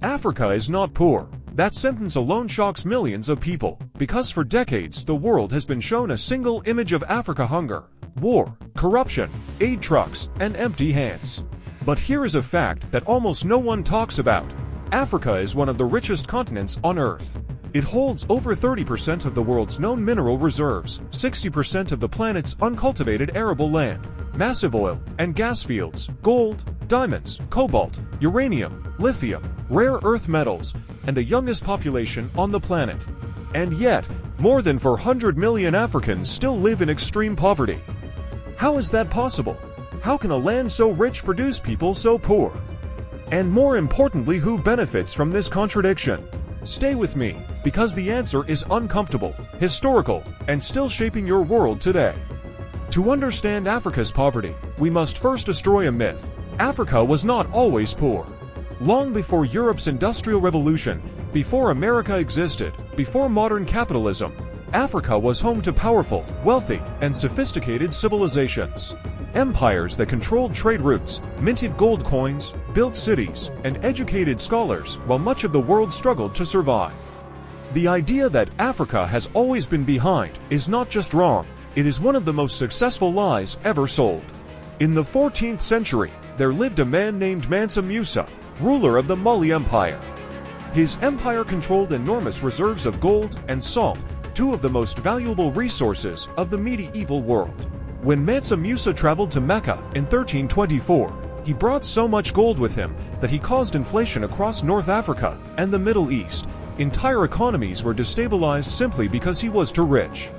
Africa is not poor. That sentence alone shocks millions of people, because for decades the world has been shown a single image of Africa: hunger, war, corruption, aid trucks, and empty hands. But here is a fact that almost no one talks about. Africa is one of the richest continents on Earth. It holds over 30% of the world's known mineral reserves, 60% of the planet's uncultivated arable land, massive oil and gas fields, gold, diamonds, cobalt, uranium, lithium, rare earth metals, and the youngest population on the planet. And yet, more than 400 million Africans still live in extreme poverty. How is that possible? How can a land so rich produce people so poor? And more importantly, who benefits from this contradiction? Stay with me, because the answer is uncomfortable, historical, and still shaping your world today. To understand Africa's poverty, we must first destroy a myth. Africa was not always poor. Long before Europe's Industrial Revolution, before America existed, before modern capitalism, Africa was home to powerful, wealthy, and sophisticated civilizations. Empires that controlled trade routes, minted gold coins, built cities, and educated scholars while much of the world struggled to survive. The idea that Africa has always been behind is not just wrong, it is one of the most successful lies ever sold. In the 14th century, there lived a man named Mansa Musa, ruler of the Mali Empire. His empire controlled enormous reserves of gold and salt, two of the most valuable resources of the medieval world. When Mansa Musa traveled to Mecca in 1324, he brought so much gold with him that he caused inflation across North Africa and the Middle East. Entire economies were destabilized simply because he was too rich.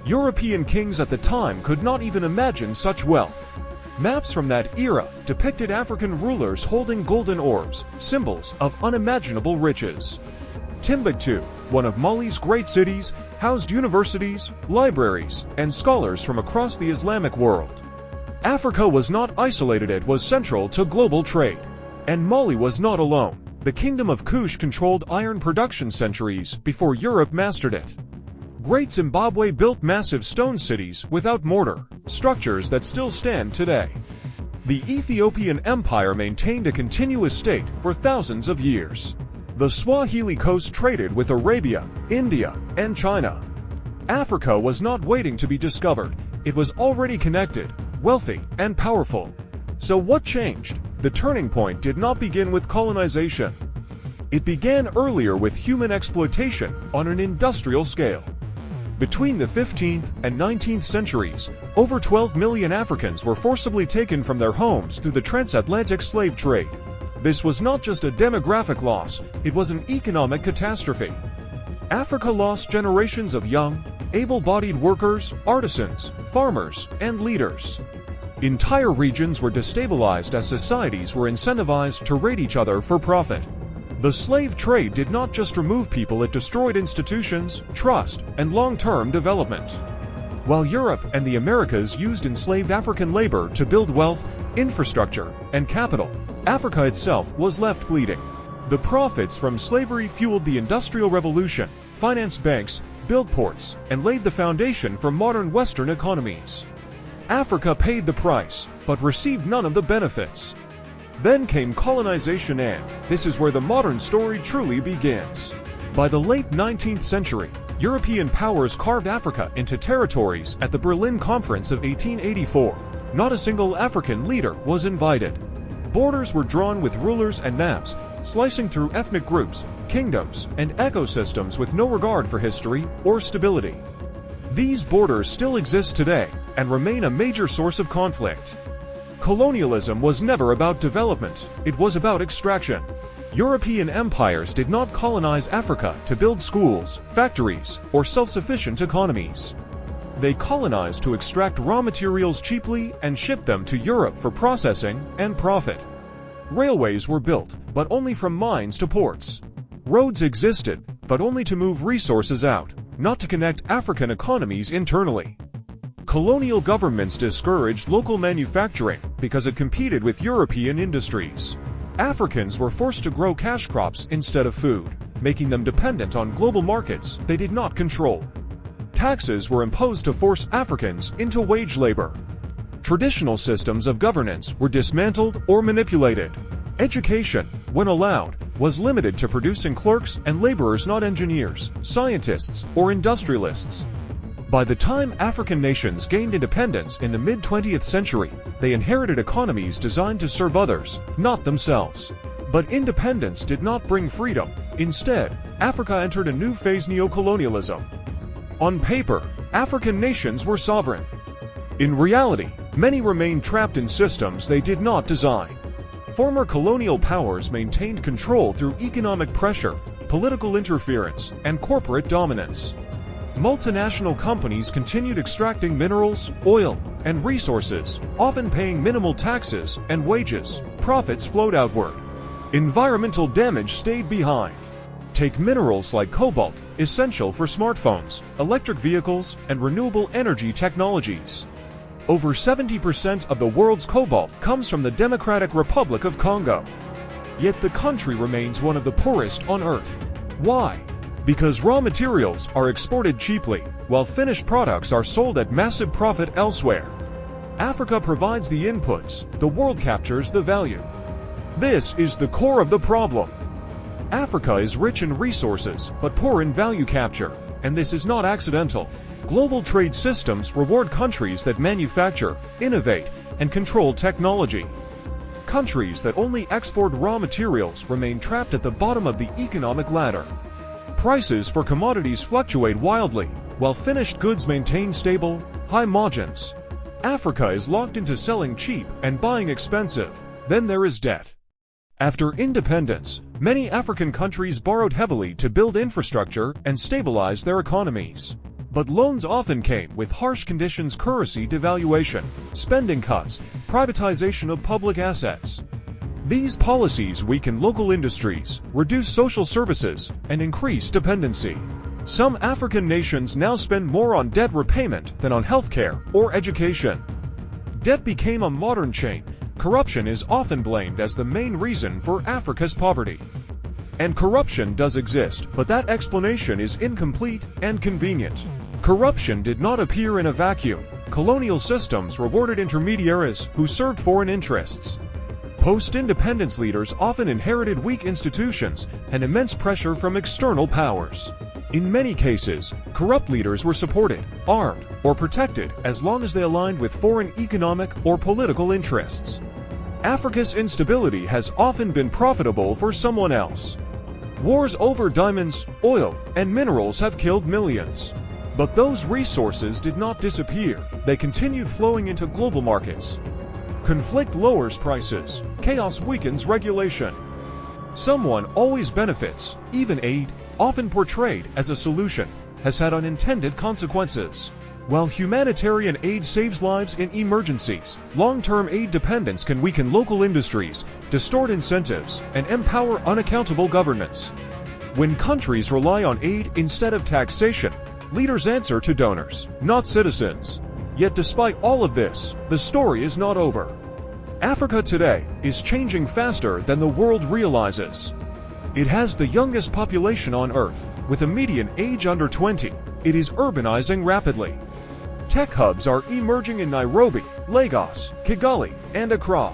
European kings at the time could not even imagine such wealth. Maps from that era depicted African rulers holding golden orbs, symbols of unimaginable riches. Timbuktu, one of Mali's great cities, housed universities, libraries, and scholars from across the Islamic world. Africa was not isolated, it was central to global trade. And Mali was not alone. The Kingdom of Kush controlled iron production centuries before Europe mastered it. Great Zimbabwe built massive stone cities without mortar, structures that still stand today. The Ethiopian Empire maintained a continuous state for thousands of years. The Swahili coast traded with Arabia, India, and China. Africa was not waiting to be discovered, it was already connected, wealthy, and powerful. So what changed? The turning point did not begin with colonization. It began earlier with human exploitation on an industrial scale. Between the 15th and 19th centuries, over 12 million Africans were forcibly taken from their homes through the transatlantic slave trade. This was not just a demographic loss, it was an economic catastrophe. Africa lost generations of young, able-bodied workers, artisans, farmers, and leaders. Entire regions were destabilized as societies were incentivized to raid each other for profit. The slave trade did not just remove people, it destroyed institutions, trust, and long-term development. While Europe and the Americas used enslaved African labor to build wealth, infrastructure, and capital, Africa itself was left bleeding. The profits from slavery fueled the Industrial Revolution, financed banks, built ports, and laid the foundation for modern Western economies. Africa paid the price, but received none of the benefits. Then came colonization, and this is where the modern story truly begins. By the late 19th century, European powers carved Africa into territories at the Berlin Conference of 1884. Not a single African leader was invited. Borders were drawn with rulers and maps, slicing through ethnic groups, kingdoms, and ecosystems with no regard for history or stability. These borders still exist today and remain a major source of conflict. Colonialism was never about development, it was about extraction. European empires did not colonize Africa to build schools, factories, or self-sufficient economies. They colonized to extract raw materials cheaply and ship them to Europe for processing and profit. Railways were built, but only from mines to ports. Roads existed, but only to move resources out, not to connect African economies internally. Colonial governments discouraged local manufacturing because it competed with European industries. Africans were forced to grow cash crops instead of food, making them dependent on global markets they did not control. Taxes were imposed to force Africans into wage labor. Traditional systems of governance were dismantled or manipulated. Education, when allowed, was limited to producing clerks and laborers, not engineers, scientists, or industrialists. By the time African nations gained independence in the mid-20th century, they inherited economies designed to serve others, not themselves. But independence did not bring freedom. Instead, Africa entered a new phase: neocolonialism. On paper, African nations were sovereign. In reality, many remained trapped in systems they did not design. Former colonial powers maintained control through economic pressure, political interference, and corporate dominance. Multinational companies continued extracting minerals, oil, and resources, often paying minimal taxes and wages. Profits flowed outward. Environmental damage stayed behind. Take minerals like cobalt, essential for smartphones, electric vehicles, and renewable energy technologies. Over 70% of the world's cobalt comes from the Democratic Republic of Congo. Yet the country remains one of the poorest on Earth. Why? Because raw materials are exported cheaply, while finished products are sold at massive profit elsewhere. Africa provides the inputs, the world captures the value. This is the core of the problem. Africa is rich in resources, but poor in value capture, and this is not accidental. Global trade systems reward countries that manufacture, innovate, and control technology. Countries that only export raw materials remain trapped at the bottom of the economic ladder. Prices for commodities fluctuate wildly, while finished goods maintain stable, high margins. Africa is locked into selling cheap and buying expensive. Then there is debt. After independence, many African countries borrowed heavily to build infrastructure and stabilize their economies. But loans often came with harsh conditions: currency devaluation, spending cuts, privatization of public assets. These policies weaken local industries, reduce social services, and increase dependency. Some African nations now spend more on debt repayment than on healthcare or education. Debt became a modern chain. Corruption is often blamed as the main reason for Africa's poverty. And corruption does exist, but that explanation is incomplete and convenient. Corruption did not appear in a vacuum. Colonial systems rewarded intermediaries who served foreign interests. Post-independence leaders often inherited weak institutions and immense pressure from external powers. In many cases, corrupt leaders were supported, armed, or protected as long as they aligned with foreign economic or political interests. Africa's instability has often been profitable for someone else. Wars over diamonds, oil, and minerals have killed millions. But those resources did not disappear. They continued flowing into global markets. Conflict lowers prices. Chaos weakens regulation. Someone always benefits. Even aid, often portrayed as a solution, has had unintended consequences. While humanitarian aid saves lives in emergencies, long-term aid dependence can weaken local industries, distort incentives, and empower unaccountable governments. When countries rely on aid instead of taxation, leaders answer to donors, not citizens. Yet despite all of this, the story is not over. Africa today is changing faster than the world realizes. It has the youngest population on Earth, with a median age under 20. It is urbanizing rapidly. Tech hubs are emerging in Nairobi, Lagos, Kigali, and Accra.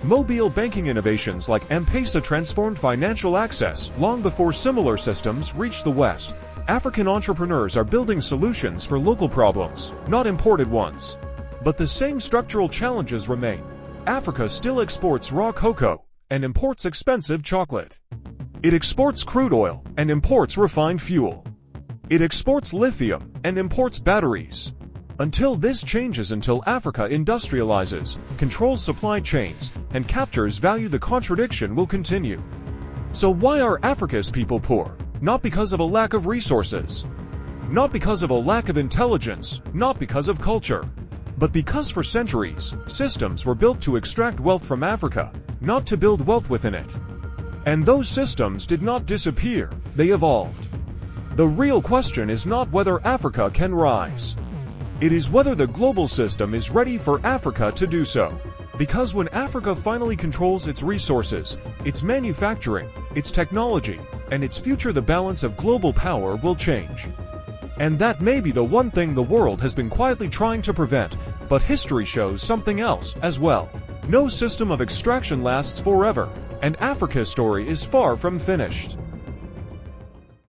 Mobile banking innovations like M-Pesa transformed financial access long before similar systems reached the West. African entrepreneurs are building solutions for local problems, not imported ones. But the same structural challenges remain. Africa still exports raw cocoa and imports expensive chocolate. It exports crude oil and imports refined fuel. It exports lithium and imports batteries. Until this changes, until Africa industrializes, controls supply chains, and captures value, the contradiction will continue. So why are Africa's people poor? Not because of a lack of resources. Not because of a lack of intelligence. Not because of culture. But because for centuries, systems were built to extract wealth from Africa, not to build wealth within it. And those systems did not disappear, they evolved. The real question is not whether Africa can rise. It is whether the global system is ready for Africa to do so. Because when Africa finally controls its resources, its manufacturing, its technology, and its future, the balance of global power will change. And that may be the one thing the world has been quietly trying to prevent, but history shows something else as well. No system of extraction lasts forever. And Africa's story is far from finished.